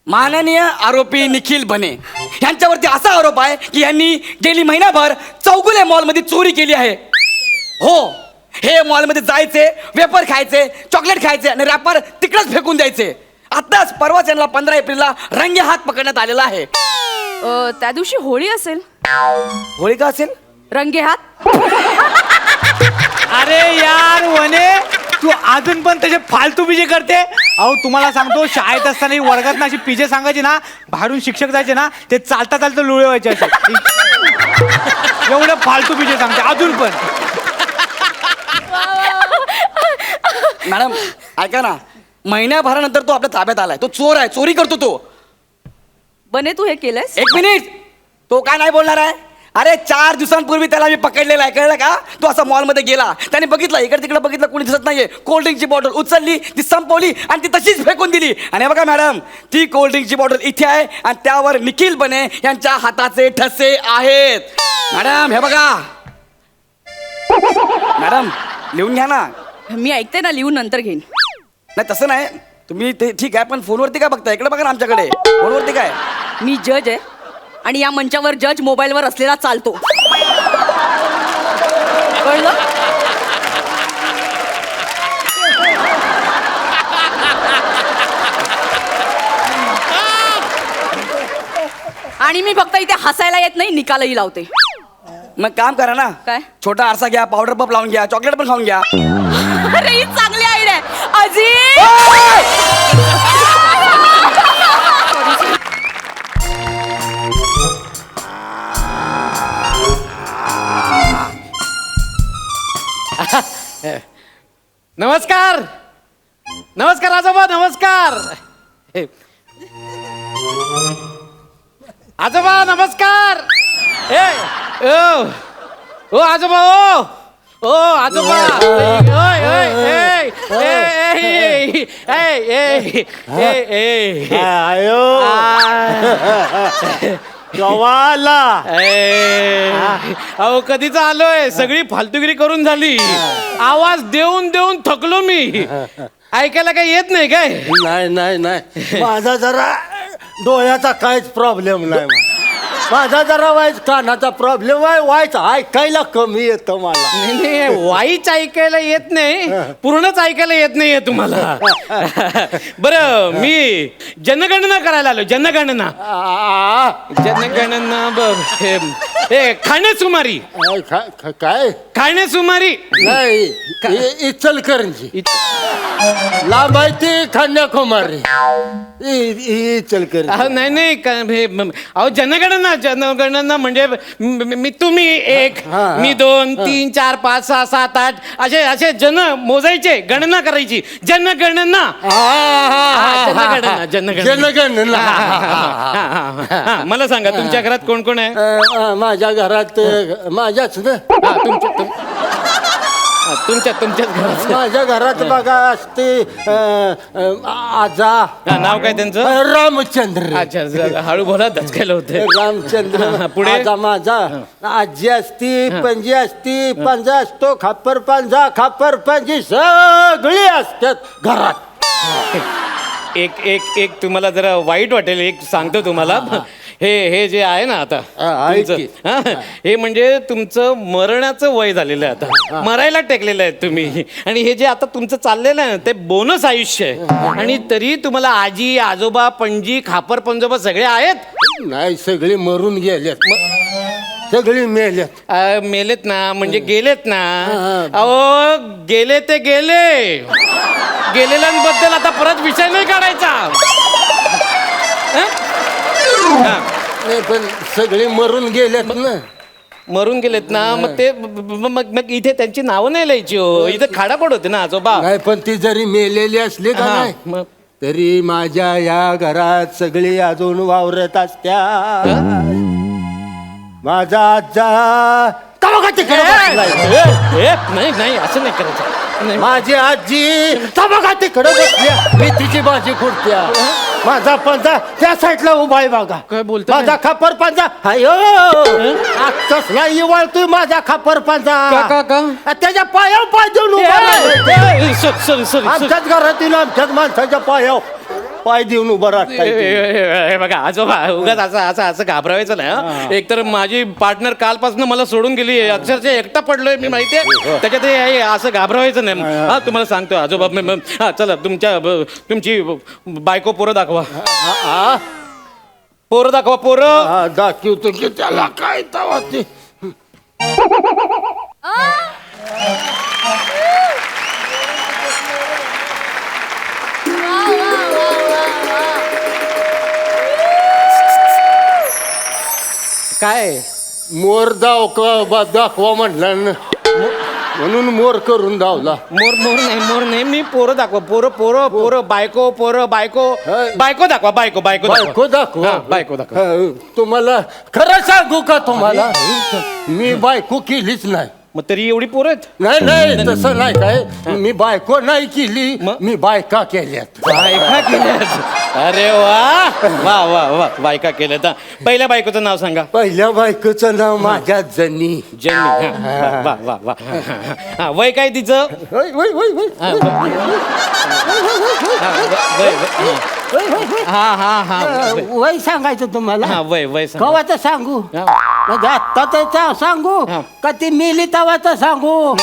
माननीय आरोपी निखिल बने यांच्यावरती असा आरोप आहे की यांनी गेली महिनाभर चौगुले मॉलमध्ये चोरी केली आहे. हो, हे मॉलमध्ये जायचे, वेपर खायचे, चॉकलेट खायचे आणि रॅपर तिकडेच फेकून द्यायचे. आताच परवा त्यांना 15 एप्रिलला रंगे हात पकडण्यात आलेला आहे. त्या दिवशी होळी असेल. होळी का असेल? रंगे हात. अरे यार वने, तू अजून पण त्याचे फालतू पिजे करते. अहो तुम्हाला सांगतो, शाळेत असताना वर्गात ना अशी पिजे सांगायची ना, बाहेरून शिक्षक जायचे ना, ते चालता चालता लुळे व्हायचे असे. एवढं फालतू पिजे सांगते अजून पण. मॅडम ऐका ना, महिन्याभरानंतर तो आपल्या ताब्यात आलाय. तो चोर आहे, चोरी करतो तो. बने तू हे केलंयस? एक मिनिट, तो काय नाही बोलणार आहे? अरे 4 दिवसांपूर्वी त्याला मी पकडलेला आहे, कळलं का? तो असा मॉलमध्ये गेला, त्याने बघितलं, इकडे तिकडे बघितलं, कोणी दिसत नाहीये. कोल्ड्रिंकची बॉटल उचलली, ती संपवली आणि ती तशीच फेकून दिली. आणि बघा मॅडम, ती कोल्ड्रिंकची बॉटल इथे आहे आणि त्यावर निखिल बने यांच्या हाताचे ठसे आहेत. मॅडम हे बघा, मॅडम लिहून घ्या ना. मी ऐकते ना, लिहून नंतर घेईन. नाही तसं नाही, तुम्ही ते ठीक आहे, पण फोनवरती काय बघता? इकडे बघा ना आमच्याकडे, फोनवरती काय? मी जज आहे आणि या मंचावर जज मोबाईलवर असलेला चालतो. कळलं? आणि मी फक्त इथे हसायला येत नाही, निकालही लावते. मग काम करा ना, काय? छोटा आरसा घ्या, पावडर पप लावून घ्या, चॉकलेट पण खाऊन घ्या. अरे ही चांगली आयडिया आहे. अजी नमस्कार, नमस्कार आजोबा, नमस्कार. आजोबा नमस्कार. ओ आजोबा, ओ आजोबा. आयो गवाला. अहो कधीच आलोय, सगळी फालतूगिरी करून झाली. आवाज देऊन देऊन थकलो मी. ऐकायला काही येत नाही काय? नाही नाही नाही, माझा जरा डोळ्याचा काहीच प्रॉब्लेम नाही. माझा जरा वाईच कानाचा प्रॉब्लेम आहे. वाईच ऐकायला कमी येतं मला. नाही नाही, वाईच ऐकायला येत नाही, पूर्णच ऐकायला येत नाहीये तुम्हाला. बरं, मी जनगणना करायला आलो. जनगणना जनगणना हे खाणेसुमारी. काय खाणेसुमारी नाही, इचलकरंजी लांब आहे ती कन्याकुमारी. इचलकरंजी. नाही नाही, अहो जनगणना, जनगणना म्हणजे मी, तुम्ही 1, मी 2, 3, 4, 5, 6, 7, 8 असे असे जन मोजायचे, गणना करायची. जनगणना. जनगणना जनगणना. मला सांगा, तुमच्या घरात कोण कोण आहे? माझ्या घरात माझ्याच ना. तुमच्याच घरात. माझ्या घरात बघा असते आजा. नाव काय त्यांचं? रामचंद्र. अच्छा, हळू बोला, दचकायला होते. रामचंद्र. पुढे? आजा माझा. आजी असती, पणजी असती, पंजा असतो, खापर पंजा, खापर पणजी सगळी असतात घरात. एक तुम्हाला जरा वाईट वाटेल, एक सांगतो तुम्हाला. हे जे आहे ना आता तुमचं, हे म्हणजे तुमचं मरणाचं वय झालेलं आहे. आता मरायला टेकलेलं आहे तुम्ही. आणि हे जे आता तुमचं चाललेलं आहे ना, ते बोनस आयुष्य आहे. आणि तरी तुम्हाला आजी, आजोबा, पणजी, खापर पंजोबा सगळे आहेत. नाही, सगळी मरून गेल्यात. सगळी मेल्यात. मेलेत ना, म्हणजे गेलेत ना. अहो गेले ते गेले. गेलेल्यांबद्दल आता परत विषय नाही काढायचा. नाही, पण सगळी मरून गेल्यात ना. मरून गेलेत ना, मग ते मग इथे त्यांची नावं नाही लिहायची हो. इथे खाडाखोड होते ना आजोबा. नाही, पण ती जरी मेलेली असली का नाही, मग तरी माझ्या या घरात सगळी अजून वावरत असत्या. माझा आजा तिकडे नाही नाही, असं नाही करायचं. माझी आजी बघा तिकडे बसल्या, मेथीची भाजी खुडत्या. माझा पंजा त्या साईडला उभा आहे बघा. काय बोलता? माझा खापर पंजा. अयो कसला इवाळतोय माझा खापर पंजा. त्याच्या पायावर पाय देऊन उभा आहे. सॉरी आमच्याच घरातील आमच्याच माणसाच्या पायावर. पाय देऊन उभं राहताय तुम्ही. हे बघा आजोबा उगाच असं असं असं घाबरायचं नाही हं. एकतर माझी पार्टनर कालपासून मला सोडून गेली अक्षरशः एकटा पडलोय मी माहितीये त्याच्यात हे असं घाबरवायचं नाही हा तुम्हाला सांगतो आजोबा हा चला तुमची बायको पोरं दाखवा हा? पोरं दाखवा पोरं हा, दाखवतो की त्याला काय तवा ते काय मोर दाखवा म्हटलं ना. म्हणून मोर करून धावला. मोर नाही मी पोरं दाखवा पोरं बायको बायको दाखवा बायको बायको दाखवा. हा, बायको दाखवा हा, तुम्हाला खरं सांगू का तुम्हाला मी बायको केलीच नाही. मग तरी एवढी पोरं आहेत नाही तसं नाही काय मी बायको नाही केली मग? मी बायका केल्यात. बायका केल्यात अरे वा वा वा वा बायका केल्यात हा. पहिल्या बायकोचं नाव सांगा पहिल्या बायकोचं नाव माझ्या जनी. जेन्नी हा, वा वा वा हा, वय काय तिचं होय, होय, होय, होय. हा, वय हा हा हा वय. वय सांगायचं तुम्हाला हा वय सांगा. कवाचं सांगू हा. म्हणजे आत्ताच सांगू हा. का ती मेली तवाचं सांगू.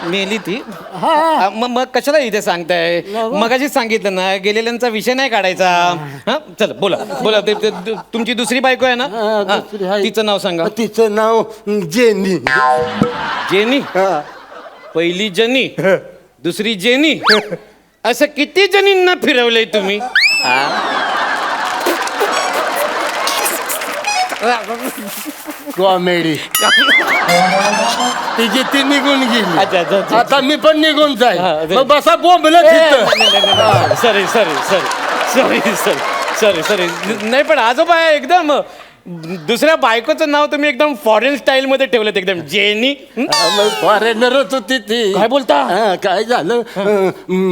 मेली ती हा मग कशाला इथे सांगताय मगाशीच सांगितलं ना गेलेल्यांचा विषय नाही काढायचा हा चल बोला तुमची दुसरी बायको आहे ना हा, दुसरी आहे. तिचं नाव सांगा तिचं नाव जेनी. जेनी हा. पहिली जनी दुसरी जेनी असं किती जनींना फिरवलंय तुम्ही कॉमेडी तिची ती निघून गेली. अच्छा, अच्छा, अच्छा. आता मी पण निघून हा, जाईल ते- मग बसा बोंबलत तिथं. सॉरी नाही पण आजोबा एकदम दुसऱ्या बायकोचं नाव तुम्ही एकदम फॉरेन स्टाईल मध्ये ठेवलं एकदम जेनी हं? मग फॉरेनरच होती ती. काय बोलता? हा, काय झालं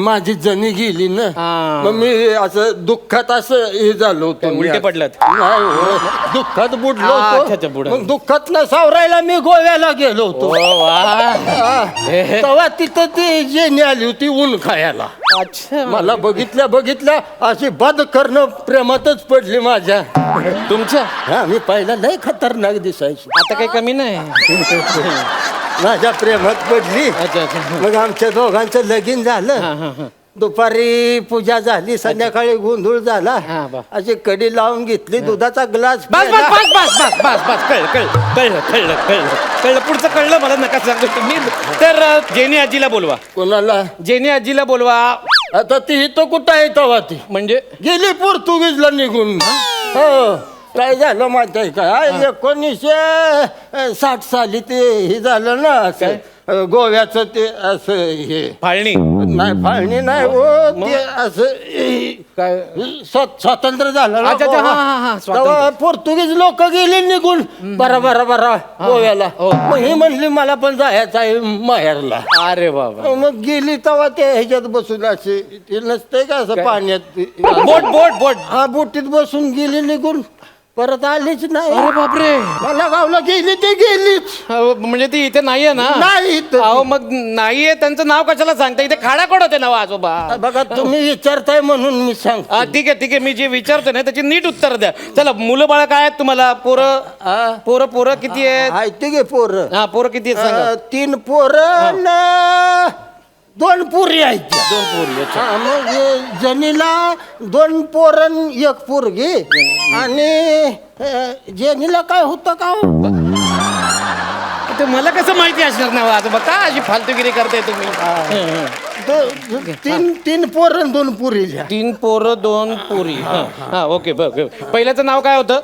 माझी जणी गेली ना हा. मग मी असं दुःखात असं हे झालो होतो. काय, उलटे पडलात? नाही हो. दुःखात बुडलो अच्छा, होतो अच्छा, बुडाला. मग दुःखात न सावरायला मी गोव्याला गेलो होतो. तेव्हा तिथं ती जेनी आली होती ऊन खायला. अच्छा मला बघितल्या अशी बद करणं प्रेमातच पडली माझ्या. तुमच्या हा मी पहिला लय खतरनाक दिसायची. आता काही कमी नाही माझ्या प्रेमात पडली. अच्छा अच्छा मग आमच्या दोघांचं लगीन झालं. दुपारी पूजा झाली संध्याकाळी गोंधळ झाला. हा, बा. अशी कडी लावून घेतली दुधाचा ग्लास बस कळलं पुढचं कळलं मला नका सांगू तुम्ही तर जेनी आजीला बोलवा कोणाला जेनी आजीला बोलवा आता ती इथं कुठं आहे तेव्हा ती म्हणजे गेली पोर्तुगीजला निघून. हो काय झालं माहिती आहे का 1960 साली ते हे झालं ना असं गोव्याचं ते असं हे फाळणी नाही फाळणी नाही हो ते असं काय स्वातंत्र्य झालं ना अच्छा, अच्छा, गोवा. हा, हा, स्वातंत्र्य. तेव्हा पोर्तुगीज लोक गेले निघून बरा गोव्याला. हो. मग ही म्हणली मला पण जायचं आहे माहेरला. अरे बाबा मग गेली तेव्हा ते ह्याच्यात बसून असे ते नसतंय का असं पाण्यात बोट हा बोटीत बसून गेली निघून परत आलीच नाही. अरे बापरे मला गावला गेली ते गेलीच म्हणजे ती इथे नाहीये ना नाही इथं. अहो मग नाहीये त्यांचं नाव कशाला सांगता इथे खाडा कोण होते नाव आजोबा बघा तुम्ही विचारताय म्हणून मी सांगतो. हा, ठीक आहे मी जे विचारतो ना त्याची नीट उत्तर द्या चला मुलं बाळा काय आहेत तुम्हाला पोरं किती आहेत माहिती घे पोरं हा पोरं किती आहेत सांगा 3 पोरं न 2 पुरी आहेत. 2 पोरी अच्छा. हा, मग जनीला 2 पोरं 1 पोरगी आणि जेनीला काय होतं का ते मला कसं माहिती असणार ना आजोबा का अशी फालतूगिरी करताय तुम्ही 3 पोरं 2 पुरी 3 पोरं 2 पोरी हा ओके पहिल्याचं नाव काय होतं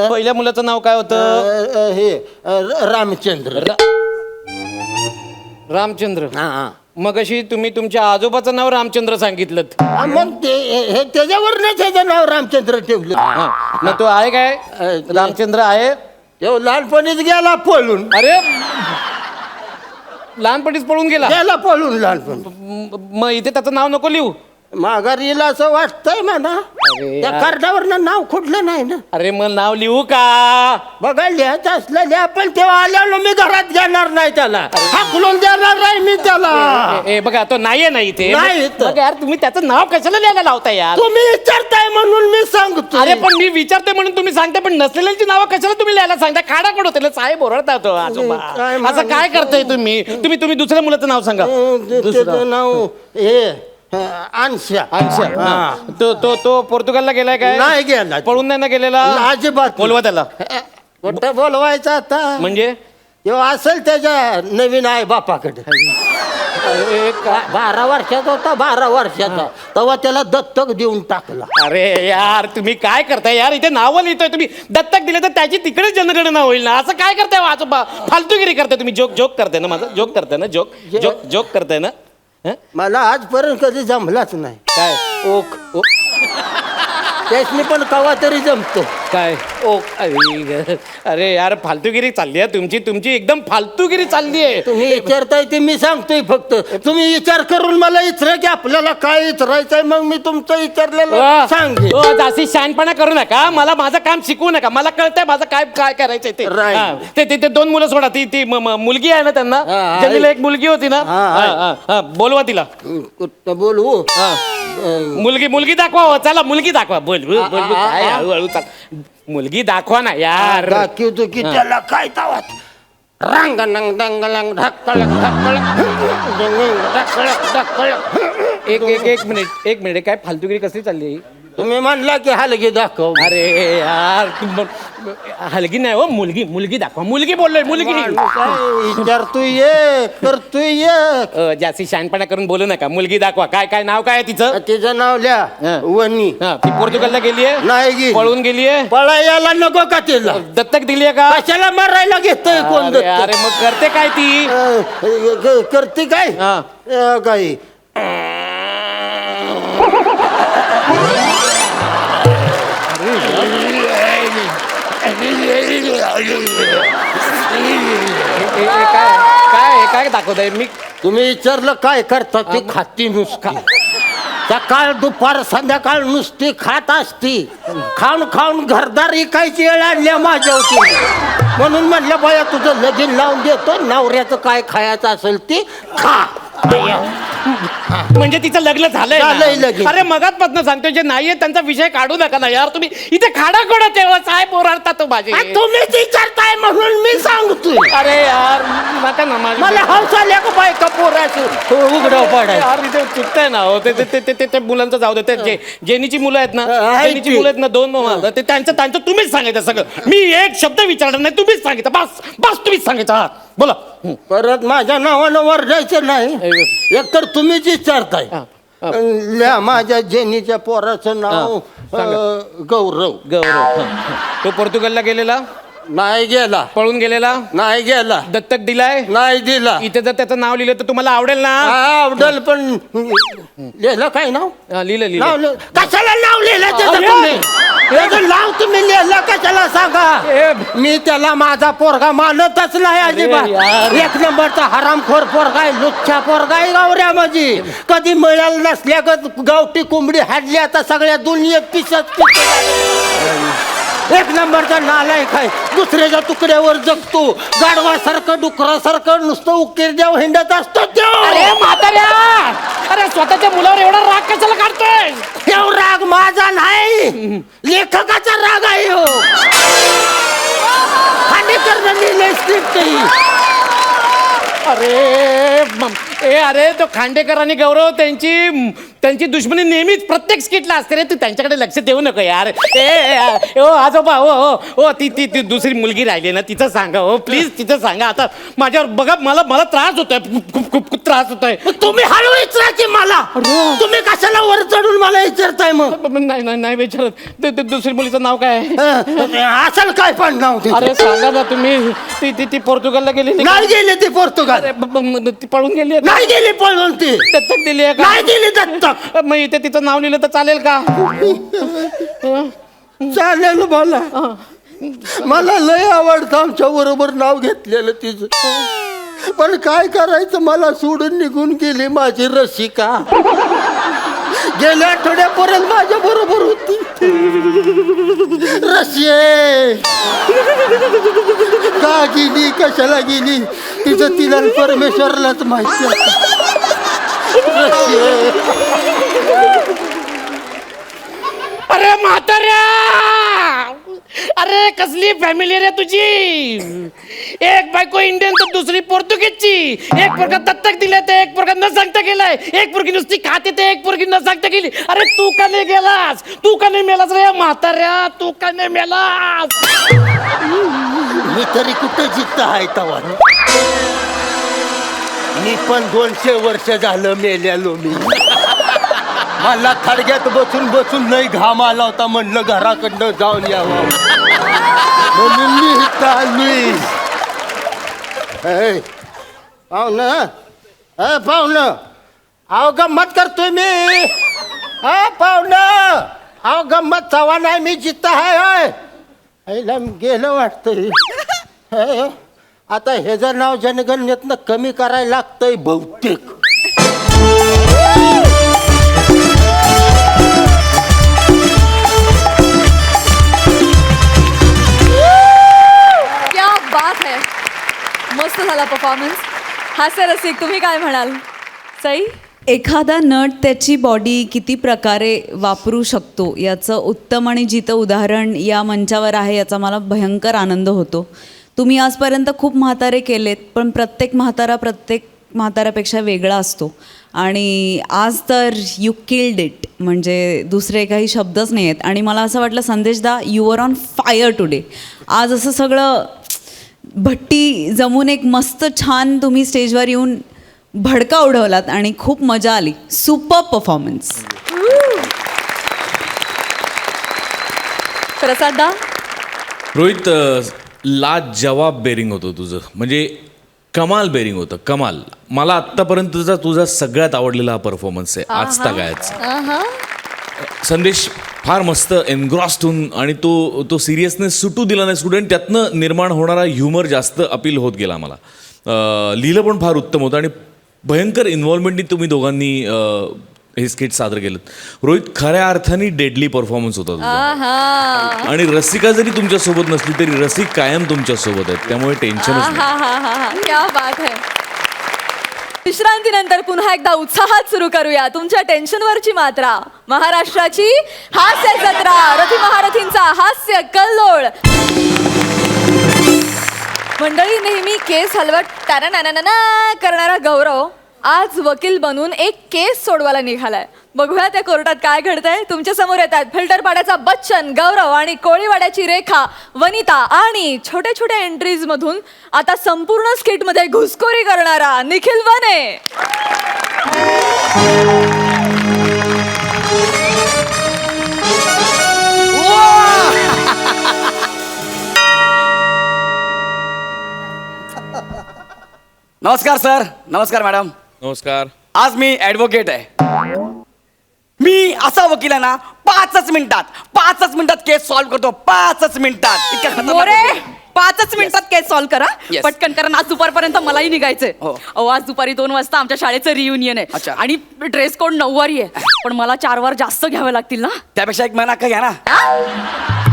पहिल्या मुलाचं नाव काय होतं हे रामचंद्र. रामचंद्र हा मग अशी तुम्ही तुमच्या आजोबाचं नाव रामचंद्र सांगितलं मग ते हे त्याच्यावरच त्याचं नाव रामचंद्र ठेवलं. मग तो आहे काय रामचंद्र आहे तो लहानपणीच गेला पळून. अरे लहानपणीच पळून गेला गेला पळून लहानपणी. मग इथे त्याचं नाव नको लिहू माघारी येईल असं वाटतंय म्हणा. त्या कार्डावरनं नाव खुटलं नाही ना. अरे मग नाव लिहू का? बघा लिहायचं असलं लिहा, पण तेव्हा आल्यावर मी घरात घेणार नाही त्याला, हाकलून देणार नाही मी त्याला. ए बघा तो नाहीये ना इथे. नाही इथं. मग यार तुम्ही त्याचं नाव कशाला लिहायला लावताय यार? तुम्ही विचारताय म्हणून मी सांगतो. अरे पण मी विचारते म्हणून तुम्ही सांगताय, पण नसलेल्यांची नावं कशाला तुम्ही लिहायला सांगताय? खाडा कोण होते साहेब ओरडता तो आजोबा. काय असं काय करताय तुम्ही? तुम्ही दुसऱ्या मुलाचं नाव सांगा. त्याचं नाव हे अंशा. अच्छा. तो पोर्तुगालला गेलाय काय? नाही गेला. पळून नाही ना गेलेला? अजिबात बोलवा त्याला. कुठं बोलवायचं आता? म्हणजे तेव्हा असेल त्याच्या नवीन आई बापाकडे. 12 वर्षाचा होता, 12 वर्षाचा, तेव्हा त्याला दत्तक देऊन टाकला. अरे यार तुम्ही काय करताय यार? इथे नावं लिहितोय तुम्ही. दत्तक दिले तर त्याची तिकडे जनगणना होईल ना. असं काय करताय आजोबा? फालतूगिरी करताय तुम्ही. जोक करताय ना माझा? जोक करताय ना? जोक करताय ना? हं? मला आजपर्यंत कधी जमलाच नाही. काय ओक ओक त्यासनी पण कवा तरी जमतो. काय ओक? अरे यार फालतूगिरी चालली आहे तुमची एकदम फालतूगिरी चालली आहे. तुम्ही विचारताय ते मी सांगतोय फक्त. तुम्ही विचार करून मला विचारा की आपल्याला काय विचारायचंय, मग मी तुमचं विचारलेलं सांगेन. जास्ती शहाणपणा करू नका. मला माझं काम शिकवू नका. मला कळतंय माझं काय काय करायचंय ते. Right. हा. ते 2 मुलं सोडा. ती मुलगी आहे ना त्यांना. हा, जमीला एक मुलगी होती ना. हा, बोलवा तिला. कुठं बोलवू? मुलगी दाखवा हो. चला मुलगी दाखवा. बोल काय हळूहळू चाल. मुलगी दाखवा ना यार. दाखवतो की त्याला काय तावात. रांग नंग डंग लंग ढक्कळ ढक्कळ ढक्कळ ढक्कळ. एक मिनिट काय फालतूगिरी कसली चालली आहे? तुम्ही म्हणला की हलगी दाखव. अरे यार हलगी नाही हो. मुलगी दाखवा. मुलगी बोललोय. मुलगी. विचार तू ये तर तू ये. जास्ती शहाणपणा करून बोलू नका. मुलगी दाखवा. काय नाव काय आहे तिचं? तिचं नाव लिहा वनी. ती पोर्तुगालला गेलीये? नाही गेली. पळून गेलीये? पळायला नको का तिला? दत्तक दिलीये का? कशाला मारायला घेतोय कोण अरे अरे मग करते काय ती? करते काय? काही काय दाखवताय? मी तुम्ही विचारलं काय करता ती खाती नुसती. सकाळ दुपार संध्याकाळ नुसती खात असती. खाऊन घरदार इकायची वेळ आणल्या माझ्या होती. म्हणून म्हणलं बाया तुझं लगीन लावून देतो. नवऱ्याचं काय खायचं असेल ते खा. म्हणजे तिचं लग्न झालंय लगीन. अरे मगातपासून सांगतोय जे नाहीये त्यांचा विषय काढू नका ना यार. तुम्ही इथे खाडा कोण तेव्हा साहेब ओरडता तो माझे. तुम्हीच विचारताय म्हणून मी सांगतोय. अरे यार नका ना मला हौस आल्या का बायका पोराचं उघडं पडाय. यार इथे चुकतंय ना हो. ते मुलांचं जाऊ दे. ते जेनीची मुलं आहेत ना. आहेत जेनीची ती. मुलं आहेत ना 2 ते त्यांचं तुम्हीच सांगायचं सगळं. मी एक शब्द विचारणार नाही. तुम्हीच सांगितलं. बस तुम्हीच सांगायचं. हा बोला. परत माझ्या नावानं वरडायचं नाही. एकतर तुम्हीच विचारताय. लिहा माझ्या जेनीच्या पोराचं नाव गौरव. तो पोर्तुगालला गेलेला? नाही गेला. पळून गेलेला? नाही गेला. दत्तक दिलाय? नाही दिला. इथे जर त्याचं नाव लिहिलं तर तुम्हाला आवडेल ना? आवडल पण लिहिलं काय नाव? लिहिलं. कशाला नाव लिहिलं त्याचं अरे! तुम्ही? त्याचं नाव तुम्ही लिहिलं कशाला सांगा. मी त्याला माझा पोरगा मानतच नाही अजिबात. यार. 1 नंबरचा हरामखोर पोरगा आहे. लुच्चा पोरगा आहे गावऱ्या माझी. कधी मिळालं नसल्यागत गावठी कोंबडी हाडली. आता सगळ्या दुनियेत पिसत 1 नंबरचा नालायक आहे. दुसऱ्याच्या तुकड्यावर जगतो. गाढवासारखं डुकरासारखं नुसतं उकीर द्याव हिंडत असतो तो. अरे म्हाताऱ्या! अरे स्वतःच्या मुलावर एवढा राग कशाला काढतोय? हे राग माझा नाही, लेखकाचा राग आहे हो. खांडेकरनं लिहिलंय स्क्रिप्ट ही. अरे तो खांडेकर आणि गौरव त्यांची दुश्मनी नेहमीच प्रत्येक स्किटला असते रे. तू त्यांच्याकडे लक्ष देऊ नको यार. ओ आजोबा ओ ती दुसरी मुलगी राहिली ना तिचं सांगा हो प्लीज. तिचं सांगा. आता माझ्यावर बघा मला त्रास होतोय. खूप त्रास होतोय. तुम्ही हळू विचारा की मला. तुम्ही कशाला वर चढून मला विचारताय मग? नाही विचारत. दुसरी मुलीचं नाव काय आहे? असेल काय पण नाव तिचं? अरे सांगा ना तुम्ही. ती पोर्तुगालला गेलेली? नाही गेली ती पोर्तुगाल. ती पळून गेली? नाही गेली पळून ती. दत्तक दिली आहे का? नाही गेली दत्तक. मग इथे तिचं नाव लिहिलं तर चालेल का? चालेल. मला लय आवडतं आमच्या बरोबर नाव घेतलेलं तिचं. पण काय करायचं, मला सोडून निघून गेली माझी रसिका. गेल्या आठवड्यापर्यंत माझ्या बरोबर होती रशिये का गेली कशाला गेली तिचं तिला आणि परमेश्वरलाच माहिती आहे. रशिये अरे म्हाताऱ्या, अरे कसली फॅमिली रे तुझी. एक बायको इंडियन तर दुसरी पोर्तुगीजची. एक पोरगा दत्तक दिले ते एक पोरगा न सांगता गेलाय. एक पोरगी नुसती खाते ते एक पोरगी न सांगता गेली. अरे तू का नाही गेलास, तू का नाही मेलास रे म्हाताऱ्या, तू का नाही मेलास. मी तरी कुठे जिद्द आहे तवा. मी पण 200 वर्ष झालं मेल्यालो. मी मला थडग्यात बसून बसून लई घाम आला होता. म्हणलं घराकडनं जाऊन यावं म्हणून मी इथं आलोय. पाहुणं अहो गंमत करतोय मी. पाहुणं अहो गंमत चव्हा नाही मी जिद्द आहे. आईला गेलं वाटतंय. आता ह्याचं नाव जनगणनेतनं कमी करायला लागतंय बहुतेक. क्या बात है, मस्त झाला परफॉर्मन्स. हास्य रसिक, तुम्ही काय म्हणाल सई? एखादा नट त्याची बॉडी किती प्रकारे वापरू शकतो याचं उत्तम आणि जितं उदाहरण या मंचावर आहे, याचा मला भयंकर आनंद होतो. तुम्ही आजपर्यंत खूप म्हातारे केलेत, पण प्रत्येक म्हाताऱ्यापेक्षा वेगळा असतो. आणि आज तर यू किल्ड इट, म्हणजे दुसरे काही शब्दच नाही आहेत. आणि मला असं वाटलं संदेशदा, you are on fire today. आज असं सगळं भट्टी जमून एक मस्त छान तुम्ही स्टेजवर येऊन भडका उडवलात आणि खूप मजा आली. Super performance. प्रसाददा? रोहित, लाजवाब बेरिंग होतं तुझं, म्हणजे कमाल बेरिंग होतं, कमाल. मला आत्तापर्यंतचा तुझा सगळ्यात आवडलेला हा परफॉर्मन्स आहे आजता गायचा. संदेश फार मस्त एनग्रॉस्ड होऊन आणि तो सिरियसनेस सुटू दिला नाही स्टुडंट. त्यातनं निर्माण होणारा ह्युमर जास्त अपील होत गेला मला. लिहिलं पण फार उत्तम होतं आणि भयंकर इन्व्हॉल्वमेंटनी तुम्ही दोघांनी हे स्किट सादर केलं. रोहित, खऱ्या अर्थाने डेडली परफॉर्मन्स होता तुझा. आणि रसिका जरी तुमच्यासोबत नसली तरी रसिक कायम तुमच्यासोबत आहेत, त्यामुळे टेन्शनच नाही. क्या बात है. विश्रांतीनंतर पुन्हा एकदा उत्साहात सुरू करूया तुमच्या टेन्शनवरची मात्रा. महाराष्ट्राची हास्य जत्रा, रथी महारथींचा हास्य कल्लोळ. मंडळी, नेहमी केस हलवत टाना करणारा गौरव आज वकील बनून एक केस सोडवायला निघालाय. बघूया त्या कोर्टात काय घडतंय. तुमच्या समोर येतात फिल्टरपाड्याचा बच्चन गौरव आणि कोळीवाड्याची रेखा वनिता आणि छोट्या छोट्या एंट्रीज मधून आता संपूर्ण स्किट मध्ये घुसखोरी करणारा निखिल वने. नमस्कार सर. नमस्कार मॅडम. नमस्कार. आज मी ॲडव्होकेट आहे. मी असा वकील आहे ना, 5च मिनिटात केस सॉल्व्ह करतो. 5च मिनिटात. इतक्या खतरनाक मोरे, वकील. 5च मिनिटात केस सॉल्व्ह करा. Yes. पटकन करा, आज दुपारपर्यंत मलाही निघायचंय. हो. अहो, आज दुपारी 2 वाजता आमच्या शाळेचं रियुनियन आहे अच्छा. आणि ड्रेस कोड 9 वारी आहे. पण मला 4 वार जास्त घ्यावे लागतील ना. त्यापेक्षा 1 महिना अख्खा घ्या ना.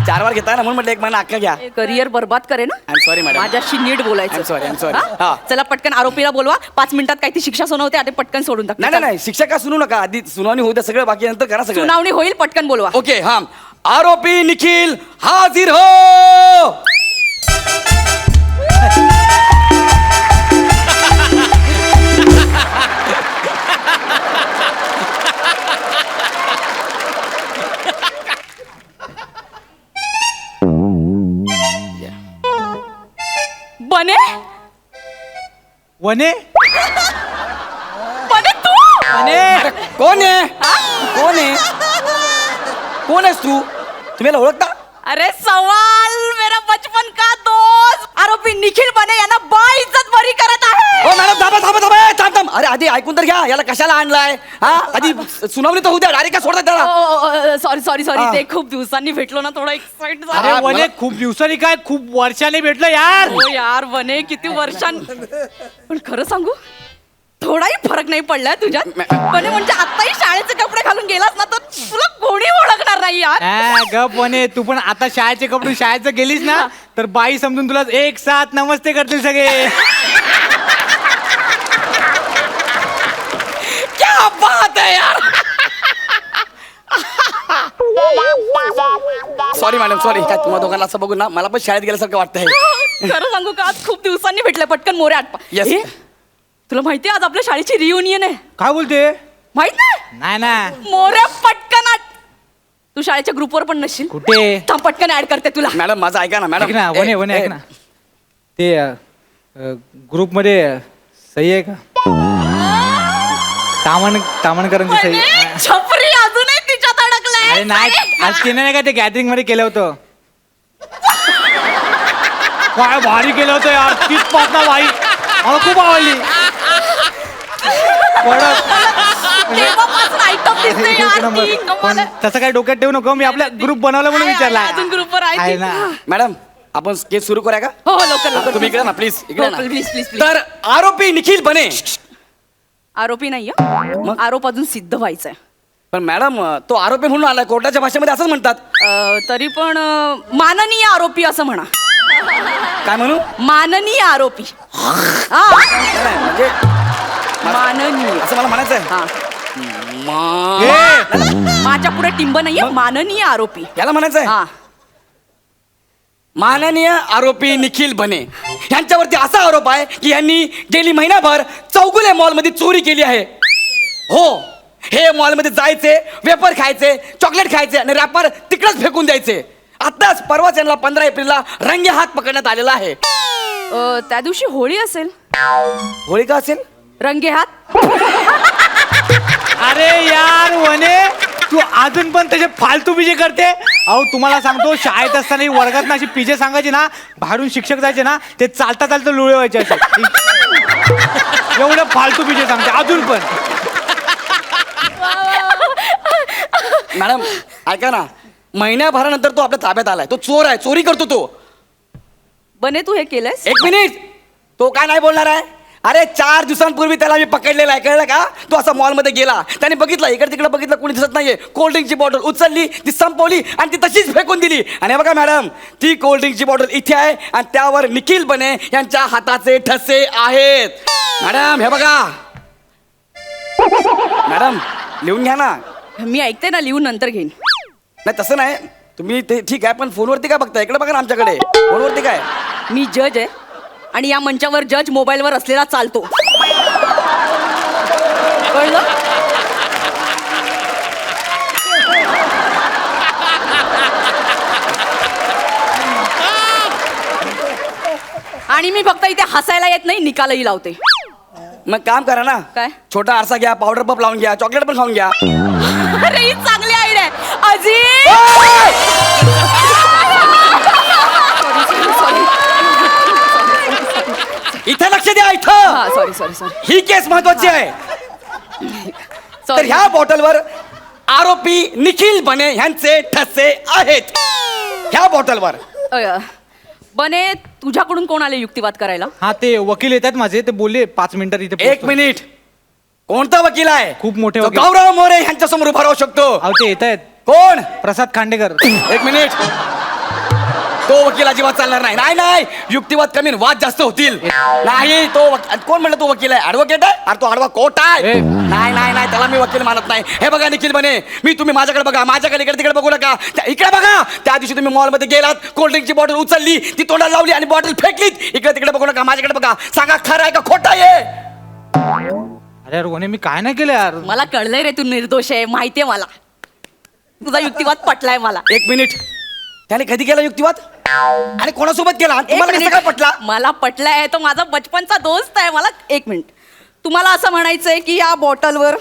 4 वार घेताय ना, म्हणून म्हटलं 1 महिना अख्खा घ्या. करिअर बरबाद करे ना. I'm sorry, madam. माझ्याशी नीट बोलायचं. I'm sorry. हा? हा. चला पटकन आरोपीला बोलवा. 5 मिनिटात काही ती शिक्षा सुनावते, आता पटकन सोडून टाक. नाही शिक्षक का सुनू नका. आधी सुनावणी होऊ द्या, सगळं बाकी नंतर करा सगळं. सुनावणी होईल, पटकन बोलवा. ओके. हा, आरोपी निखिल हाजीर हो. बने वने बने तू अरे, कोण आहेस तू? तुम्ही याला ओळखता? अरे सवाल मेरा बचपन का दोस्त आरोपी निखिल बने यांना बाइज्जत बरी करत आहे. हो मॅडम, थांब. अरे आधी ऐकून तर घ्या. याला कशाला आणलाय? हा, आधी सुनावणी तर होऊ द्या. डायरेक्ट का सोडतात त्याला? सॉरी हा. ते खूप दिवसांनी भेटलो ना, थोडं एक्साइट अरे झालं. वने खूप दिवसांनी काय खूप वर्षांनी भेटलं यार. हो यार बने, किती वर्षां. पण खरं सांगू, थोडाही फरक नाही पडलाय तुझ्यात बने. म्हणजे आताही शाळेचे कपडे घालून गेलास ना तर तुला कोणी ओळखणार नाही यार. गप म्हणे तू पण आता शाळेचे कपडे शाळेचं गेलीस ना तर बाई समजून तुला एक साथ नमस्ते करतील सगळे. क्या बात आहे यार. Sorry madam sorry. काय तुम्हाला दोघांना असं बघून ना मला पण शाळेत गेल्यासारखं वाटतंय. खरं सांगू का आज खूप दिवसांनी भेटले. पटकन मोरे आटपा. Yes. ए, तुला माहिती आज आपल्या शाळेची रियुनियन आहे. काय बोलते? माहित नाही नाही ना. मोरे पटकन आट. तू शाळेच्या ग्रुपवर पण नसशील. कुठे? थांब पटकन ऍड करते तुला. मॅडम माझं ऐका ना ऐक मॅडम. ना वने वने ऐक ना ते ग्रुप मध्ये सही आहे का? तामणकरांची सही. बने, छपरी अजूनही तिच्यात अडकलाय. अरे नाही आज तिने नाही का ते गॅदरिंग मध्ये केलं होतं. काय भारी केलं होतं यार. तीच पाहता बाई मला खूप आवडली. तेव्हापासून item दिसते एक यार नंबर. ती. पण कमाल आहे. तसं काय डोक्यात ठेवू नको. मी आपला ग्रुप बनवला म्हणून आहे, विचारला. आहे, अजून ग्रुपवर आहे आहे ती. ना. मॅडम आपण केस सुरू करूया का? हो हो लवकर लवकर तुम्ही इकडे ना प्लीज इकडे ना. Please please please. तर आरोपी निखिल बने. आरोपी नाही आरोप अजून सिद्ध व्हायचाय. पण मॅडम तो आरोपी म्हणून आलाय. कोर्टाच्या भाषेमध्ये असंच म्हणतात. तरी पण माननीय आरोपी असं म्हणा. काय म्हणू? माननीय आरोपी. हा, नाही, म्हणजे माननीय. असं मला म्हणायचं आहे. हा मा- माझ्या पुढे टिंब नाहीये. माननीय आरोपी. याला म्हणायचं आहे हा माननीय आरोपी निखिल बने यांच्यावरती असा आरोप आहे की यांनी गेली महिनाभर चौगुले मॉलमध्ये चोरी केली आहे. हो हे मॉलमध्ये जायचे, वेपर खायचे, चॉकलेट खायचे आणि रॅपर तिकडच फेकून द्यायचे. आताच परवाच यांना 15 एप्रिलला रंगे हात पकडण्यात आलेला आहे. त्या दिवशी होळी असेल. होळी का असेल? रंगे हात. अरे यार वने तू अजून पण त्याचे फालतू पिजे करते. अहो तुम्हाला सांगतो शाळेत असताना ही वर्गात ना अशी पिजे सांगायची ना बाहेरून शिक्षक जायचे ना ते चालता चालता लुळे व्हायचे असे. एवढं फालतू पिजे सांगते अजून पण. मॅडम ऐका ना महिन्याभरानंतर तो आपल्या ताब्यात आलाय. तो चोर आहे. चोरी करतो तो. बने तू हे केलंयस. एक मिनिट. तो काय नाही बोलणार आहे. अरे 4 दिवसांपूर्वी त्याला मी पकडलेला आहे. कळलं का? तो असा मॉलमध्ये गेला. त्याने बघितलं इकडे तिकडे बघितलं कोणी दिसत नाहीये. कोल्ड्रिंकची बॉटल उचलली ती संपवली आणि ती तशीच फेकून दिली. आणि हे बघा मॅडम ती कोल्ड्रिंकची बॉटल इथे आहे आणि त्यावर निखिल बने यांच्या हाताचे ठसे आहेत. मॅडम हे बघा. मॅडम लिहून घ्या ना. मी ऐकते ना लिहून नंतर घेईन. नाही तसं नाही. तुम्ही ते ठीक आहे पण फोनवरती काय बघता? इकडे बघा ना आमच्याकडे. फोनवरती काय? मी जज आहे आणि या मंचावर जज मोबाईलवर असलेला चालतो. कळलं? आणि मी फक्त इथे हसायला येत नाही निकालही लावते. मग काम करा ना. काय? छोटा आरसा घ्या, पावडर पप लावून घ्या, चॉकलेट पण खाऊन घ्या. अरे ही चांगली आयडिया आहे. अजी इथे लक्ष द्या. इथं हा सॉरी सॉरी सॉरी ही केस महत्वाची आहे. तर ह्या बॉटलवर आरोपी निखिल बने यांचे ठसे आहेत. ह्या बॉटलवर. बने तुझ्याकडून कोण आले युक्तिवाद करायला? हा ते वकील येतात माझे ते बोलले 5 मिनिटात इथे 1 मिनिट. कोणता वकील आहे? खूप मोठे तो वकील. गौरव मोरे यांच्या समोर उभा राहू शकतो. अहो ते येत आहेत कोण? प्रसाद खांडेकर. 1 मिनिट. तो वकील अजिबात चालणार नाही. नाही नाही युक्तिवाद कमी वाद जास्त होतील. नाही तो कोण म्हणलं तो वकील आहे? ऍडव्होकेट आहे. अरे तो आडवा कोर्ट आहे. ए. नाही नाही नाही त्याला मी वकील मानत नाही. हे बघा निखिल बने मी तुम्ही माझ्याकडे बघा. माझ्याकडे इकडे तिकडे बघू नका. इकडे बघा. त्या दिवशी तुम्ही मॉलमध्ये गेलात, कोल्ड्रिंकची बॉटल उचलली, ती तोंडाला लावली आणि बॉटल फेकलीत. इकडे तिकडे बघू नका. माझ्याकडे बघा. सांगा खरं आहे का खोटं आहे? अरे यार वने मी काय नाही केलं यार. मला कळलंय रे तू निर्दोष आहे. माहितीये मला. तुझा युक्तिवाद पटलाय मला. 1 मिनिट. त्याने कधी केला युक्तिवाद आणि कोणासोबत केला? तुम्हाला कसं काय पटला? मला पटलाय. तो माझा बचपनचा दोस्त आहे. मला 1 मिनिट. तुम्हाला असं म्हणायचंय की या बॉटलवर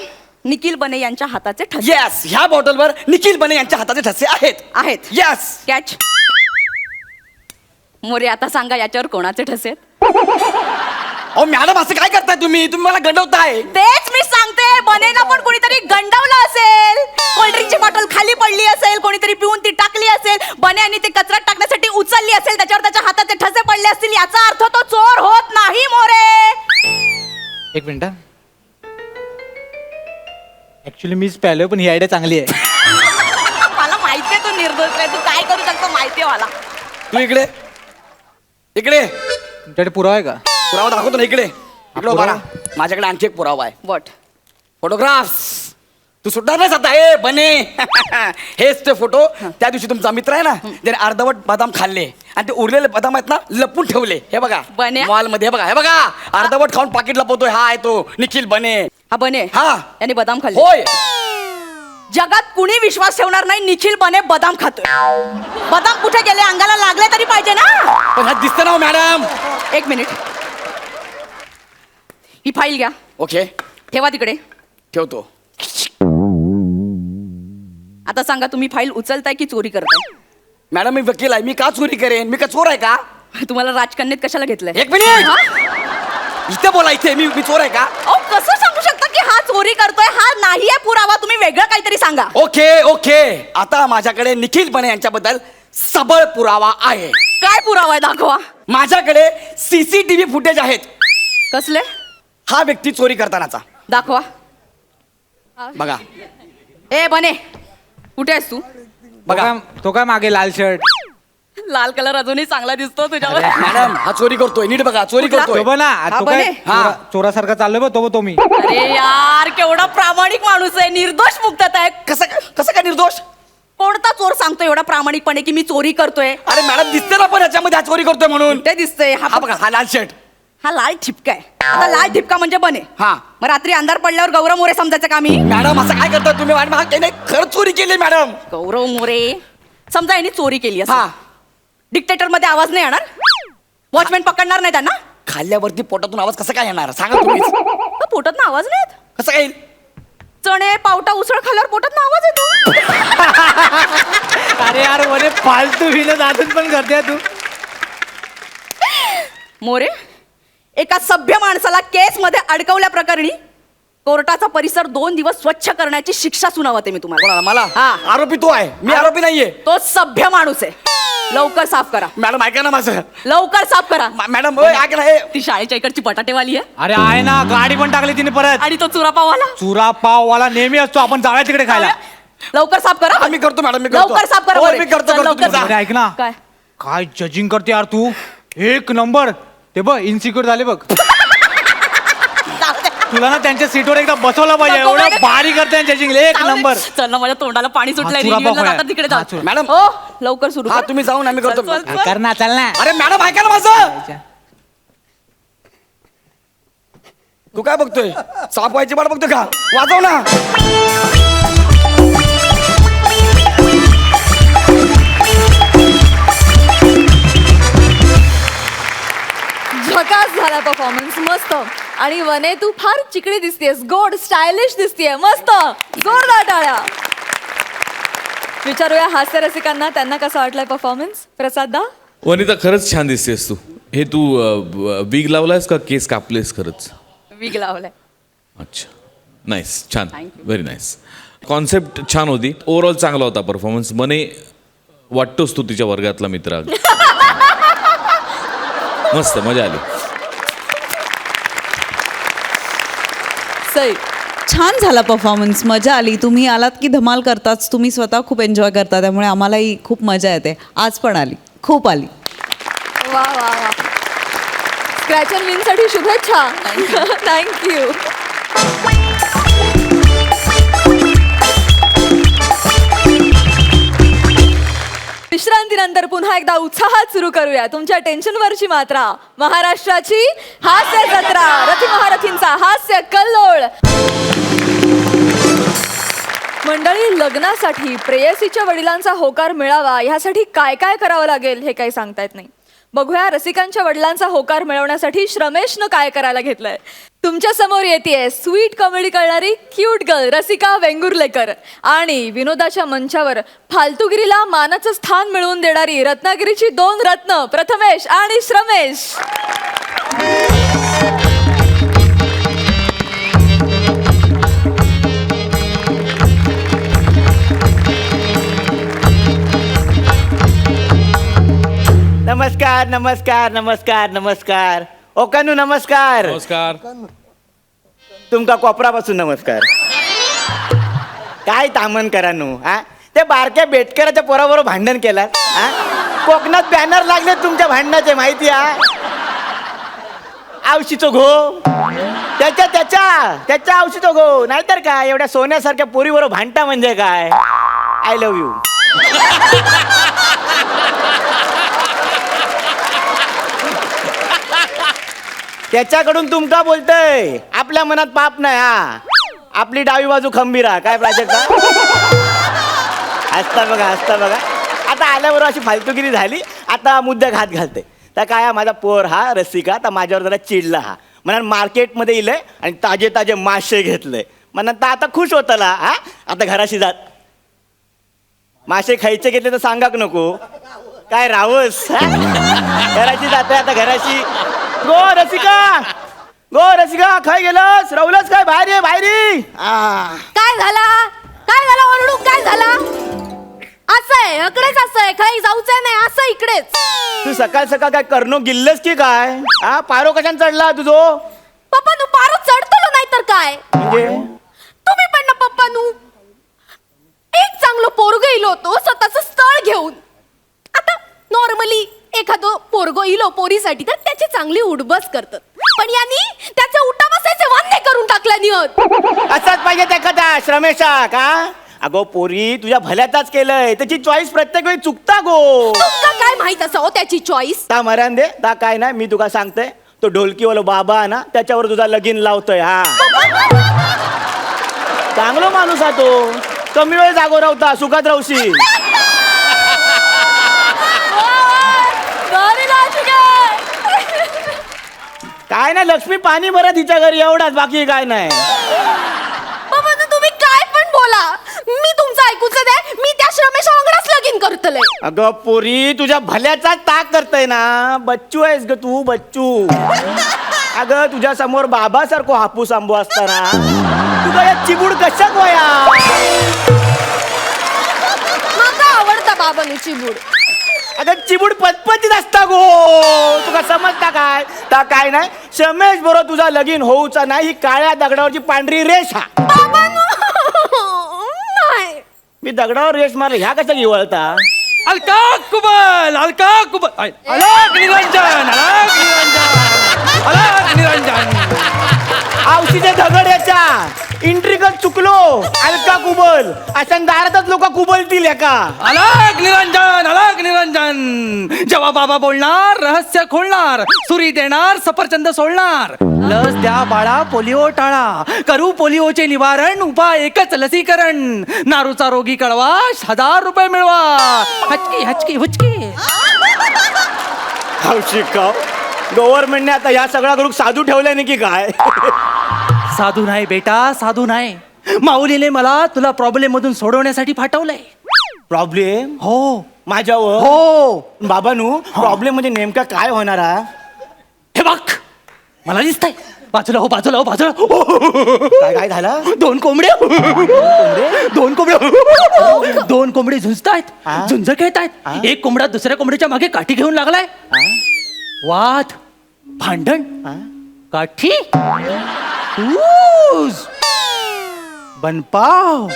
निखिल बने यांच्या हाताचे ठसे येस ह्या बॉटलवर निखिल बने यांच्या हाताचे ठसे आहेत. आहेत. येस. कॅच. मोरे आता सांगा याच्यावर कोणाचे ठसे आहेत? अहो मॅडम असं काय करताय तुम्ही? तुम्ही मला गंडवताय. तेच मी सांगते. बनेला पण कोणीतरी गंडवलं असेल. कोल्ड्रिंकची बॉटल खाली पडली असेल, कोणीतरी पिऊन ती टाकली असेल, बन्यानी ती कचऱ्यात टाकण्यासाठी उचलली असेल, त्याच्यावर त्याच्या हाताचे ठसे पडले असतील. याचा अर्थ तो चोर होत नाही मोरे. 1 मिनिट. ऍक्च्युली मीच प्यालोय पण ही आयडिया चांगली आहे. मला माहितीये तू निर्दोष आहे, तू काय करू शकतो माहितीये मला. तू इकडे इकडे तुमच्याकडे पुरावा आहे का? पुरावा दाखवतो ना इकडे इकडे उभा राहा. माझ्याकडे आणखी एक पुरावा आहे. वॉट? फोटोग्राफ्स. तू सुटणार नाहीस आता. ए बने हेच ते फोटो. त्या दिवशी तुमचा मित्र आहे ना त्याने अर्धवट बदाम खाल्ले आणि ते उरलेले बदाम आहेत ना लपून ठेवले. हे बघा बन्या? मॉल मध्ये. हे बघा अर्धवट खाऊन पाकिट लपवतोय. हा आहे तो निखिल बने. हा बने. हा. याने बदाम खाल्ले. होय. जगात कुणी विश्वास ठेवणार नाही निखिल बने बदाम खातोय. बदाम कुठे गेले? अंगाला लागले तरी पाहिजे ना. पण हा दिसतं ना हो, मॅडम. एक मिनिट, ही फाईल घ्या. ओके ठेवा तिकडे. ठेवतो. आता सांगा, तुम्ही फाईल उचलताय की चोरी करताय? मॅडम मी वकील आहे. मी का चोरी करेन? मी का चोर आहे का? तुम्हाला राजकन्यात कशाला घेतलंय? एक मिनिट. इथे बोला. इथे मी चोर आहे का? अहो, कसं सांगू शकता की हा चोरी करतोय? हा नाहीये पुरावा. तुम्ही वेगळं काहीतरी सांगा. ओके आता माझ्याकडे निखिल बने यांच्याबद्दल सबळ पुरावा आहे. काय पुरावा आहे? दाखवा. माझ्याकडे CCTV फुटेज आहेत. कसले? हा व्यक्ती चोरी करतानाचा. दाखवा. बघा ए बने, कुठे आहेस तू? बघा. तो काय मागे लाल शर्ट? लाल कलर अजूनही चांगला दिसतो तुझ्यावर. मॅडम हा चोरी करतोय. नीट बघा. चोरी कुठला? करतोय. तो बघ ना, हा तो काय बने. हा. चोरासारखा चाललोय बघ तो मी. अरे यार, केवढा प्रामाणिक माणूस आहे. निर्दोष मुक्तात आहे. कसं काय निर्दोष? कोणता चोर सांगतो एवढा प्रामाणिकपणे की मी चोरी करतोय? अरे मॅडम दिसते ना पण याच्यामध्ये हा चोरी करतोय म्हणून. ते दिसतंय. हा बघा हा लाल शर्ट. हा लाल ठिपका आहे. आता लाल ठिपका म्हणजे बने. हा. मग रात्री अंधार पडल्यावर गौरव मोरे समजायचं का मी? मॅडम असं काय करताय तुम्ही? मॅडम हा त्याने खरंच चोरी केली मॅडम. गौरव मोरे समजा यांनी चोरी केली हा. असं. डिक्टेटर मध्ये आवाज नाही येणार? वॉचमॅन पकडणार नाही त्यांना? खाल्ल्यावरती पोटातून आवाज कसा काय येणार सांगा तुम्हीच. पोटात आवाज नाही येत? कसं काय येईल? चणे पावटा उसळ खाल्ल्यावर पोटात आवाज येतो. अरे यार म्हणे फालतू विनोद अजून पण करते तू. मोरे, एका सभ्य माणसाला केस मध्ये अडकवल्या प्रकरणी कोर्टाचा परिसर 2 दिवस स्वच्छ करण्याची शिक्षा सुनावते मी तुम्हाला. कोणाला? मला? हा. आरोपी तो आहे. मी आरोपी नाहीये. तो सभ्य माणूस आहे. लवकर साफ करा. मॅडम ऐका ना माझं. लवकर साफ करा. मॅडम ओय, ऐका ना. हे ती शाळेच्या इकडची बटाटेवाली आहे अरे आहे ना, गाडी पण टाकली तिने परत. आणि तो चुरापावाला. चुरा पाववाला नेहमी असतो. आपण जाऊया तिकडे खायला. लवकर साफ करा. हा, मी करतो मॅडम. मी करतो. लवकर साफ करा. होय, मोरे. मी करतो चल, लवकर. तुम्ही जा. अरे ऐक ना, काय? काय जजिंग करते यार तू. एक नंबर. ते बघ इन्सिक्युअर झाले बघ. तुला ना त्यांच्या सीटवर एकदा बसवलं पाहिजे. नको एवढं माहिती. भारी करते जजिंग. एक चालेल. नंबर. चल ना, माझ्या तोंडाला पाणी सुटलंय. हा, चुरा रिन्यूअलला पाव जातात तिकडे हा, जाऊ. चुरा. मॅडम. हो, लवकर सुरू हा कर. तुम्ही जाऊन आम्ही करतो. चल, चल. कर ना, चल ना. अरे मॅडम ऐका ना माझं. तू काय बघतोय? साफ व्हायची वाट बघतोय का? वाजव ना. झकास झाला परफॉर्मन्स. मस्त. आणि वने, तू फार चिकणी दिसतेस. गोड स्टायलिश दिसतेय. मस्त. जोरदार टाळ्या. विचारूया हास्य रसिकांना त्यांना कसा वाटलाय परफॉर्मन्स. प्रसाद दा. वनिता खरंच छान दिसतेस तू. हे तू विग लावलायस का केस कापलेस खरंच? विग लावलाय. अच्छा नाईस. छान. Thank you. Very nice. Concept छान होती. ओव्हरऑल चांगला होता परफॉर्मन्स. मने वाटतोस तू तिच्या वर्गातला मित्र. मस्त मजा आली. सई. छान झाला परफॉर्मन्स. मजा आली. तुम्ही आलात की धमाल करताच. तुम्ही स्वतः खूप एन्जॉय करता त्यामुळे आम्हालाही खूप मजा येते. आज पण आली. खूप आली. वा वा वा. स्क्रॅच अँड विन साठी शुभेच्छा. थँक्यू. विश्रांतीनंतर पुन्हा एकदा उत्साहात सुरू करूया तुमच्या टेन्शनवरची मात्रा. महाराष्ट्राची हास्य जत्रा. रथी महारथींचा हास्य कल्लोळ. मंडळी, लग्नासाठी प्रेयसीच्या वडिलांचा होकार मिळावा यासाठी काय काय करावं लागेल हे काही सांगता येत नाही. बघूया रसिकांच्या वडिलांचा होकार मिळवण्यासाठी श्रमेशनं काय करायला घेतलंय. तुमच्या समोर येतेय स्वीट कॉमेडी करणारी क्यूट गर्ल रसिका वेंगुर्लेकर आणि विनोदाच्या मंचावर फालतूगिरीला मानाचं स्थान मिळवून देणारी रत्नागिरीची 2 रत्न प्रथमेश आणि श्रमेश. नमस्कार नमस्कार नमस्कार नमस्कार. ओकानू नमस्कार. नमस्कार. तुमका कोपरापासून नमस्कार. काय तामन करा नो हा ते बारक्या बेटकराच्या पोराबरोबर भांडण केलं हा कोकणात बॅनर लागले तुमच्या भांडणाचे माहिती आहे आवशीचं घो त्याच्या आवशीचं घो नाहीतर काय एवढ्या सोन्यासारख्या पोरीबरोबर भांडता म्हणजे काय आय लव्ह यू त्याच्याकडून तुमका बोलतय आपल्या मनात पाप नाही हा आपली डावी बाजू खंबीरा काय प्राजक्ता हसता बघा आता आल्याबरोबर अशी फालतूगिरी झाली आता मुद्दा घात घालते तर काय माझा पोर हा रसिका तर माझ्यावर जरा चिडला हा म्हणा मार्केटमध्ये इलंय आणि ताजे ताजे मासे घेतले म्हणा आता खुश होतला हा आता घराशी जात मासे खायचे घेतले तर सांगाक नको काय रावस घराशी जाते आता घराशी गो रसिका खाय गेलस रवलस काय बाहेर ये काय झाला ओरडू काय झाला असं आहे इकडेच असं आहे काही जाऊच नाही असं इकडेच तू सकाळ काय करणं गिल्लस की काय हा पारो कशाने चढला तुझो पप्पा तू पारो चढतलो नाही तर काय म्हणजे तुम्ही पण ना पप्पा नू एक चांगलं पोरग इलो होतो स्वतःच स्थळ घेऊन आता नॉर्मली एखादं पोरगो इलो पोरीसाठी तर त्याची चांगली उडबस करतात पण यांनी त्याचे उठा बसायचे वांदे करून टाकल्या नियत असाच पाहिजे एखादा श्रमेशा का अगो पोरी तुझ्या भल्याचाच केलंय त्याची चॉईस प्रत्येक वेळी चुकता गो तुमका काय माहित असं हो त्याची चॉईस ता मरण दे ता काय नाही मी तुका सांगते तो ढोलकीवाला बाबा ना त्याच्यावर तुझा लगीन लावतोय हा चांगलो माणूस हा तो कमी वेळ जागो राहता सुखात राहशील काय नाही लक्ष्मी पाणी भरत हिच्या घरी एवढाच बाकी काय नाही बाबा तुम्ही काय पण बोला मी तुमचं ऐकूच दे मी त्या श्रमेश वांगडाच लगीन करतले अगं पोरी तुझ्या भल्याचा ताक करतय ना बच्चू आहेस ग तू बच्चू अगं तुझ्या समोर बाबासारखो हापूस आंबो असताना तुझा या चिबूड कशा गोया मला आवडता बाबांची बूड अगं चिबूड पतपतीत असता गो तुका समजता काय ता काय नाही शमेश बरोबर तुझा लगीन होऊचा नाही ही काळ्या दगडावरची पांढरी रेष हा नाही मी दगडावर रेष मारले ह्या कशा घेवळता अलका कुबल अलक निरंजन आवशीचे दगड याच्या इंट्रिकल चुकलो अलका कुबल अशा दारातच लोक कुबलतील एका अलग निरंजन जेव्हा बाबा बोलणार रहस्य खोलणार सुरी देणार सफरचंद सोडणार लस द्या बाळा पोलिओ टाळा करू पोलिओचे निवारण उपाय एकच लसीकरण नारूचा रोगी कळवा 1000 रुपये मिळवा हचकी हुचकी आवशी का गव्हर्नमेंटने आता ह्या सगळ्या ग्रुप साधू ठेवल्या नाही की काय साधू नाही बेटा साधू नाही माऊलीने मला तुला प्रॉब्लेम मधून सोडवण्यासाठी पाठवलंय प्रॉब्लेम हो माझ्यावर हो बाबानू प्रॉब्लेम म्हणजे नेमका काय होणार हा हे बघ मला दिसतंय बाजूला हो काय झालं दोन कोंबड्या दोन कोंबडे झुंजतायत झुंज खेळतायत एक कोंबडा दुसऱ्या कोंबड्याच्या मागे काठी घेऊन लागलाय वाद भांडण काठी बनपाव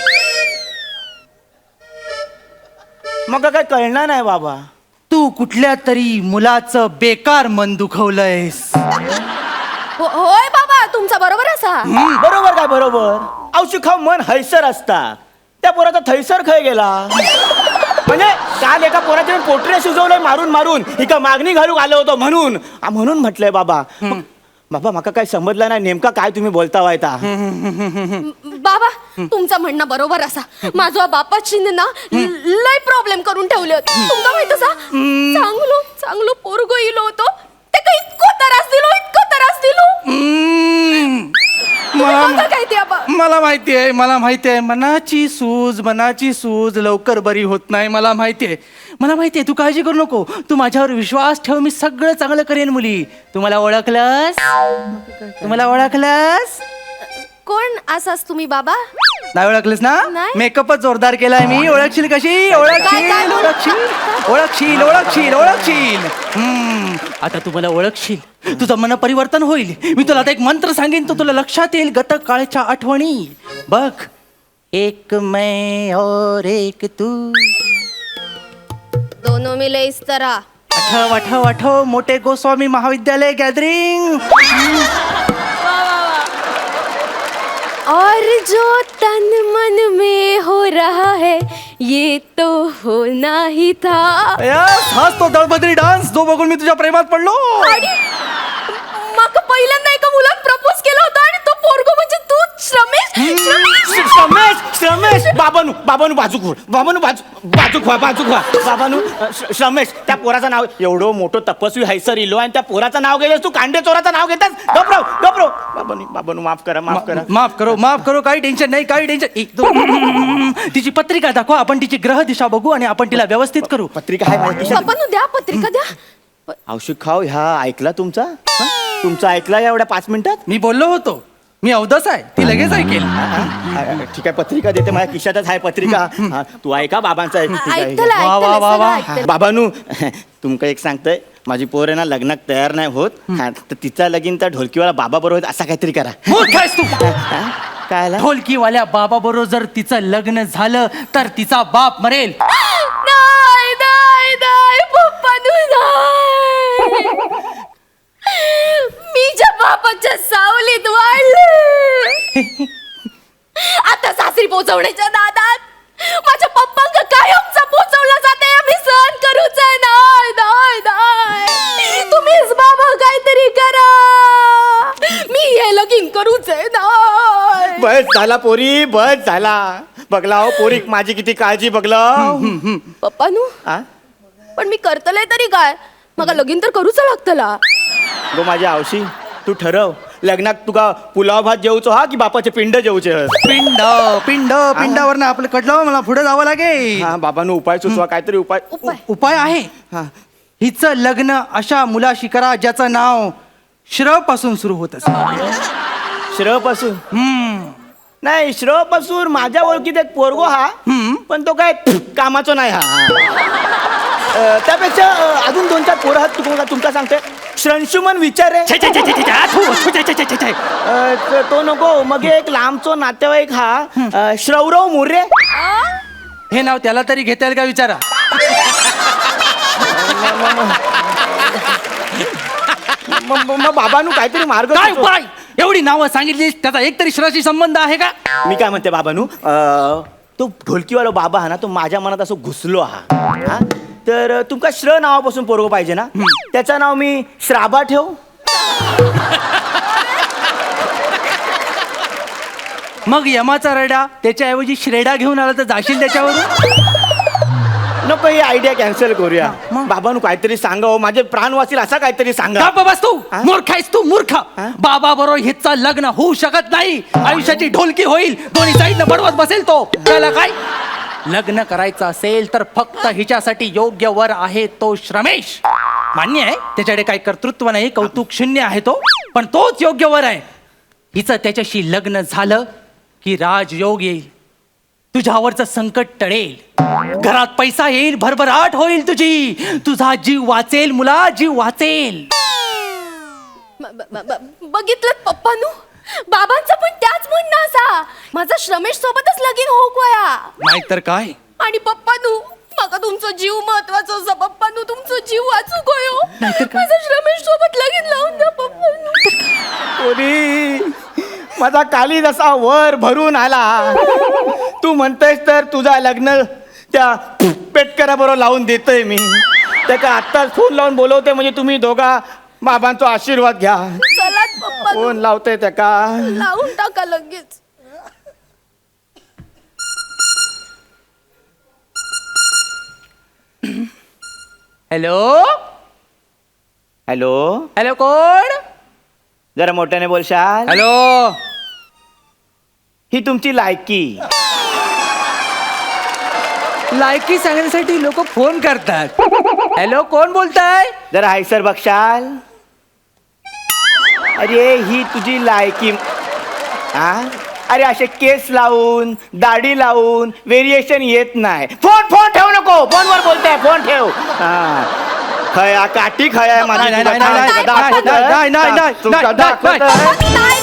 मग काय कळणार नाही बाबा तू कुठल्या तरी मुलाचं बेकार मन दुखवलंयस होय बाबा तुमचा बरोबर असा बरोबर काय बरोबर औषध खाऊ मन हैसर असता त्या पोराचा थैसर खय गेला म्हणजे काल एका पोराचे पोटरे शिजवलंय मारून इका मागणी घालू आलो होतो म्हणून म्हटलंय बाबा बाबा माका काय समजलं नाही नेमका काय तुम्ही बोलता वायता बाबा तुमचं म्हणणं बरोबर असा माझ्या बापाची ना लय प्रॉब्लेम करून ठेवले होते तुमका माहित असा चांगलो पोरगो इलो होतो ते काही इतको त्रास दिलो काय ते आबा मला माहितीये मनाची सूज लवकर बरी होत नाही मला माहितीये तू काळजी करू नको तू माझ्यावर विश्वास ठेव मी सगळं चांगलं करेन मुली तुम्हाला ओळखलंस कोण असाच तुम्ही बाबा नाही ओळखलीस ना नाही. मेकअपच जोरदार केलाय मी ओळखशील कशी ओळखशील आता तू मला ओळखशील तुझं मन परिवर्तन होईल मी तुला आता एक मंत्र सांगेन तो तुला लक्षात येईल गत काळच्या आठवणी बघ एक मैं और एक तू. दोनों मिले इस तरह. आठव आठव आठव मोठे गोस्वामी महाविद्यालय गॅदरिंग. और जो तन मन में हो रहा है ये तो होना ही था. हाच तो दळभद्री डान्स जो बघून मी तुझ्या प्रेमात पडलो. आणि मग पहिल्यांदा एका मुलात प्रपोज केलं होतं आणि तो पोरगो म्हणजे तू श्रमेश. श्रमेश बाबानू बाजू घोड बाबानू बाजू खा बाबानू श्रमेश त्या पोराचं नाव एवढं मोठं तपस्वी हैसर इलो आणि त्या पोराचं नाव गेलं तू कांडे चोराचं नाव घेतास. गपराव बाबानू माफ करा. माफ करो काही टेन्शन नाही काही टेन्शन. एक दोन तिची पत्रिका दाखवा आपण तिची ग्रह दिशा बघू आणि आपण तिला व्यवस्थित करू. पत्रिका आहे माझ्या खिशात. पप्पा द्या पत्रिका द्या. औषध खाऊ ह्या ऐकला तुमचा ऐकला एवढ्या 5 मिनिटात. मी बोललो होतो मी अवदस आहे ती लगेच ऐकेल. ठीक आहे पत्रिका देते माझ्या खिशातच आहे पत्रिका. हा, तू ऐका बाबांचं ऐक. ठीक आहे. ऐकतलं सगळं ऐकतलं. बाबानू तुमका एक सांगतोय माझी पोर आहे ना लग्नात तयार नाही होत. हा, तर तिचा लगीन त्या ढोलकीवाला बाबा बरोबर असा काहीतरी करा. मूर्ख आहेस तू. काय आला? ढोलकीवाल्या बाबा बरोबर जर तिचं लग्न झालं तर तिचा बाप मरेल. नाही पप्पा नाही. मी ज्या बापाच्या सावलीत वाढले आता सासरी पोचवण्याच्या नादात माझ्या पप्पांना कायमचा पोचवला जाते. आम्ही सहन करूच आहे. नाही तुम्हीच बाबा काहीतरी करा. मी हे लगीन करूच आहे. नाही बस झाला पोरी बस झाला. बघला हो पोरी माझी किती काळजी बघला. पप्पानू पण मी करतलंय तरी काय मग लगीन तर करूच लागतला. गो माझ्या आवशी तू ठरव लग्नात तुका पुलाव भात जेवचो हा की बापाचे पिंड जेवचे. पिंडावरनं आपलं कडलं मला पुढे जावं लागेल. हा बाबांनो उपाय सुचवा काहीतरी उपाय. उपाय आहे. हा. हिचं लग्न अशा मुलाशी करा ज्याचं नाव श्र पासून सुरू होत असेल. श्र पासून नाही श्र पासून माझ्या ओळखीत एक पोरगो हा पण तो काय कामाचो नाही. त्यापेक्षा अजून 2-4 पोरं आहेत तुमका सांगते. श्रंशुमन विचारे तो नको. मग एक लांबचो नातेवाईक हा श्रवराव मोरे. हे नाव त्याला तरी घेता येईल का विचारा. मग बाबांनो काहीतरी मार्ग काय सुचव. उपाय एवढी नावं सांगितली त्याचा एक तरी श्राशी संबंध आहे का. मी काय म्हणते बाबांनो तो ढोलकीवाला बाबा हा ना तो माझ्या मनात असं घुसलो हा. तर तुमका श्र नावापासून पोरगो पाहिजे ना त्याचं नाव मी श्राबा ठेव. मग यमाचा रडा त्याच्याऐवजी श्रेडा घेऊन आला तर जाशील त्याच्यावरून. नको ही आयडिया कॅन्सल करूया. बाबांनो काहीतरी सांगा हो माझे प्राण वाचील असा काहीतरी सांगा. बस तू मूर्ख आहेस तू मूर्ख. बाबा बरोबर हिचं लग्न होऊ शकत नाही. आयुष्याची ढोलकी होईल दोन्ही साईडनं बडवत बसेल तो. त्याला काय लग्न करायचं असेल तर फक्त हिच्यासाठी योग्य वर आहे तो श्रमेश. मान्य आहे त्याच्याकडे काही कर्तृत्व नाही कौतुक शून्य आहे तो पण तोच योग्य वर आहे. हिचं त्याच्याशी लग्न झालं की राजयोग येईल. तुझ्यावरचं संकट टळेल. घरात पैसा येईल भरभराट होईल तुझी. तुझा जीव वाचेल मुला जीव वाचेल. बघितलं पप्पानू बाबांचं पण त्याच म्हणणं असा. माझा श्रमेश सोबतच लगीन होऊ कोया. नाहीतर काय. आणि पप्पानू मग तुमचा जीव महत्वाचा असा. पप्पानू तुमचा जीव वाचू गयो. माझा श्रमेश सोबत लगीन लावून द्या पप्पानू. पोरी माझा काली जसा वर भरून आला. तू म्हणतेस तर तुझा लग्न त्या पेटकरा बरोबर लावून देतोय मी. त्याचा आत्ताच फोन लावून बोलवते म्हणजे तुम्ही दोघा बाबांचा आशीर्वाद घ्या. चला पप्पा फोन लावते त्याका. लावून टाका लगेच. हॅलो हॅलो हॅलो कोण. जरा मोठ्याने बोलशाल. हॅलो ही तुमची लायकी. लायकी सांगण्यासाठी लोक फोन करतात. हॅलो कोण बोलताय. जरा हैसर बघशाल. अरे ही तुझी लायकी. हा अरे असे केस लावून दाढी लावून व्हेरिएशन येत नाही. फोन ठेवू नको. फोनवर बोलताय फोन ठेव. हा खया काठी खया माझी. नाही, नाही, नाही, नाही, नाही, नाही, नाही, नाही, नाही, नाही, नाही, नाही, नाही, नाही, नाही, नाही